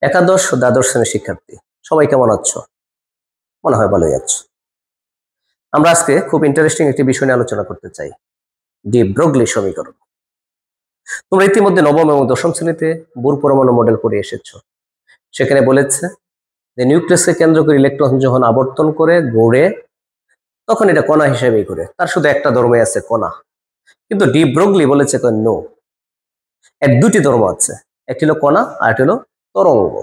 একাদশ ও দ্বাদশ শ্রেণীর শিক্ষার্থী সবাই কেমন আছো? মনে হয় ভালোই আছো। আমরা আজকে খুব ইন্টারেস্টিং একটি বিষয় নিয়ে আলোচনা করতে চাই, ডি ব্রগলি সমীকরণ। তোমরা ইতিমধ্যে নবম এবং দশম শ্রেণীতে বুর পরমাণু মডেল পড়ে এসেছো। সেখানে বলেছে যে নিউক্লিয়াসকে কেন্দ্র করে ইলেকট্রন যখন আবর্তন করে ঘুরে, তখন এটা কণা হিসেবেই ঘুরে, তার শুধু একটা ধর্মই আছে, কণা। কিন্তু ডি ব্রগলি বলেছে নো, এর দুটি ধর্ম আছে, একটি হলো কণা আর একটি হলো তরঙ্গ।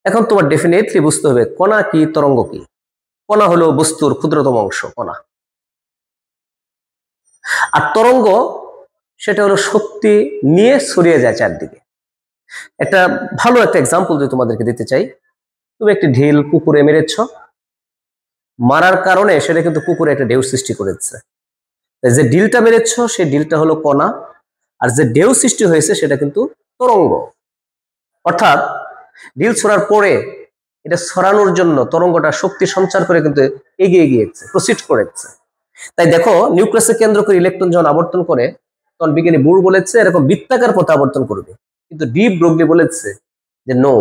এখন তোমার ডেফিনেটলি বুঝতে হবে কণা কি, তরঙ্গ কি। কণা হলো বস্তুর ক্ষুদ্রতম অংশ, কণা। আর তরঙ্গ সেটা হলো শক্তি নিয়ে ছড়িয়ে যায় চারদিকে। একটা ভালো একটা এক্সাম্পল যদি তোমাদেরকে দিতে চাই, তুমি একটি ঢিল পুকুরে মেরেছ, মারার কারণে সেটা কিন্তু পুকুরে একটা ঢেউ সৃষ্টি করেছে। যে ঢিলটা মেরেছ সেই ঢিলটা হলো কণা, আর যে ঢেউ সৃষ্টি হয়েছে সেটা কিন্তু তরঙ্গ। অর্থাৎ ঢিল ছোড়ার পরে এটা ছড়ানোর জন্য তরঙ্গটা শক্তি সঞ্চার করে কিন্তু এগিয়ে গিয়েছে, প্রসিড করেছে। তাই দেখো, নিউক্লিয়াসকে কেন্দ্র করে ইলেকট্রন যখন আবর্তন করে, তখন বিজ্ঞানী বুর বলেছে এরকম বৃত্তাকার পথে আবর্তন করবে। কিন্তু ডি ব্রগলি বলেছে যে নো,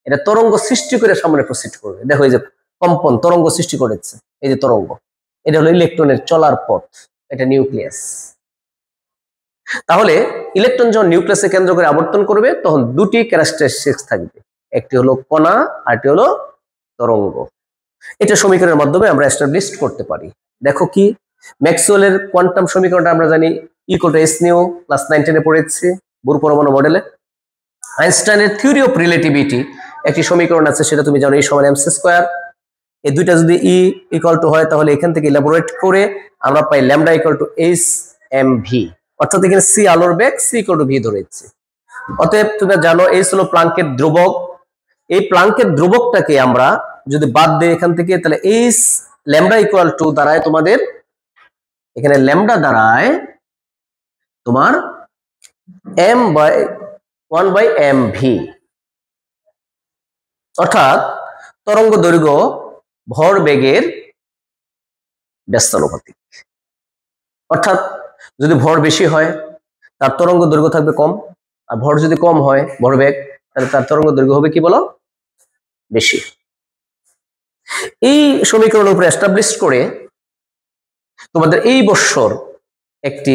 এটা তরঙ্গ সৃষ্টি করে সামনে প্রসিড করবে। দেখো এই যে কম্পন তরঙ্গ সৃষ্টি করেছে, এই যে তরঙ্গ, এটা হলো ইলেকট্রনের চলার পথ, এটা নিউক্লিয়াস। তাহলে ইলেকট্রন যখন নিউক্লিয়াসকে কেন্দ্র করে আবর্তন করবে তখন দুটি ক্যারেক্টারিস্টিক্স থাকবে, একটি হলো কণা আর একটি হলো তরঙ্গ। এটা সমীকরণের মাধ্যমে আমরা এস্টাবলিশ করতে পারি। দেখো কি, ম্যাক্সওয়েলের কোয়ান্টাম সমীকরণটা আমরা জানি, equal to S new class 9-10 এ পড়েছি বুর পরমাণু মডেলে। আইনস্টাইনের থিওরি অফ রিলেটিভিটি একটি সমীকরণ আছে, সেটা তুমি জানো, ই সমান এমসি স্কয়ার। এই দুইটা যদি ই ইকুয়াল টু হয় তাহলে এখান থেকে ইলাবোরেট করে আমরা পাই lambda equal to H M V. অর্থাৎ এখানে সি আলোর বেগ, সি ইকুয়াল টু ভি ধরেছি। অতএব তুমি জানো এইচ হলো প্লাঙ্কের ধ্রুবক। এই প্লাঙ্কের ধ্রুবকটাকে আমরা যদি বাদ দিই এখান থেকে, তাহলে এইচ ল্যামডা ইকুয়াল টু দাঁড়ায় তোমাদের, এখানে ল্যামডা দাঁড়ায় তোমার এম বাই 1/m ভি। অর্থাৎ তরঙ্গ দৈর্ঘ্য ভর বেগের ব্যস্তানুপাতিক। অর্থাৎ যদি ভর বেশি হয় তার তরঙ্গ দৈর্ঘ্য থাকবে কম, আর ভর যদি কম হয় ভরবেগ, তাহলে তার তরঙ্গ দৈর্ঘ্য হবে কি বলো, বেশি। এই সমীকরণের উপরে এস্টাবলিশ করে তোমাদের এই বছর একটি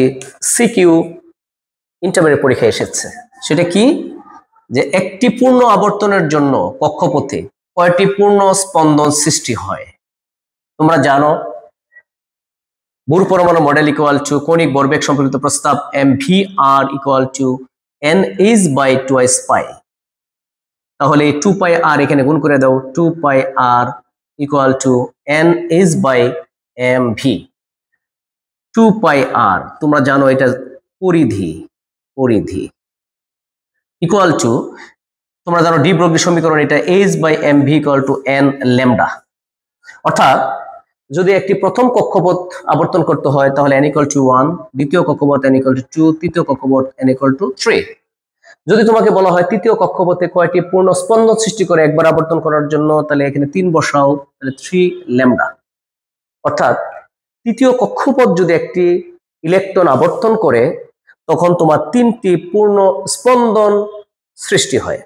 সিকিউ ইন্টারমিডিয়েট পরীক্ষা এসেছে। সেটা কি, যে একটি পূর্ণ আবর্তনের জন্য কক্ষপথে কয়টি পূর্ণ স্পন্দন সৃষ্টি হয়। তোমরা জানো বুর পরমাণু মডেল ইকুয়াল টু কৌণিক ভরবেগ সম্পর্কিত প্রস্তাব M V R equal to N H by 2s পাই। তাহলে 2 পাই আর এখানে গুণ করে দাও, 2 pi R equal to N H by M V. 2 pi R তোমরা জানো এটা পরিধি, পরিধি ইকুয়াল টু, তোমরা জানো ডি ব্রগলি সমীকরণ, এটা H by M V equal to N lambda. অর্থাৎ যদি একটি প্রথম কক্ষপথ আবর্তন করতে হয় তাহলে n ইকুয়াল টু 1, দ্বিতীয় কক্ষপথ n ইকুয়াল টু 2, তৃতীয় কক্ষপথ n ইকুয়াল টু 3। যদি তোমাকে বলা হয় তৃতীয় কক্ষপথে কয়টি পূর্ণ স্পন্দন সৃষ্টি করে একবার আবর্তন করার জন্য, তাহলে এখানে 3 বসাও, তাহলে 3 ল্যামডা। অর্থাৎ তৃতীয় কক্ষপথ যদি একটি ইলেকট্রন আবর্তন করে তখন তোমার 3টি পূর্ণ স্পন্দন সৃষ্টি হয়।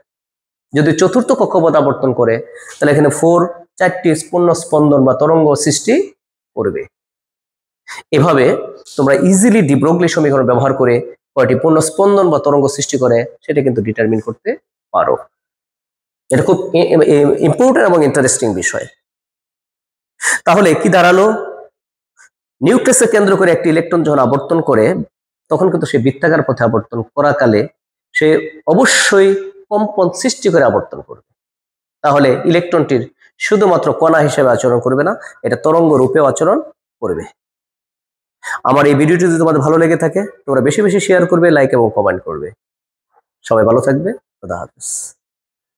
যদি চতুর্থ কক্ষপথ আবর্তন করে তাহলে এখানে 4টি পূর্ণ স্পন্দন বা তরঙ্গ সৃষ্টি করবে। এভাবে তোমরা ইজিলি ডি ব্রগলি সমীকরণ ব্যবহার করে কয়টি পূর্ণ স্পন্দন বা তরঙ্গ সৃষ্টি করে সেটা কিন্তু ডিটারমিন করতে পারো। এটা খুব ইম্পর্টেন্ট এবং ইন্টারেস্টিং বিষয়। তাহলে কি দাঁড়ালো, নিউক্লিয়াসকে কেন্দ্র করে একটি ইলেকট্রন যখন আবর্তন করে তখন কিন্তু সে বৃত্তাকার পথে আবর্তন করাকালে সে অবশ্যই কম্পন সৃষ্টি করে আবর্তন করবে। তাহলে ইলেকট্রনটির শুধুমাত্র কণা হিসেবে আচরণ করবে না, এটা তরঙ্গ রূপেও আচরণ করবে। আমার এই ভিডিওটি যদি তোমাদের ভালো লেগে থাকে তোমরা বেশি বেশি শেয়ার করবে, লাইক এবং কমেন্ট করবে। সবাই ভালো থাকবে, খোদা হাফেজ।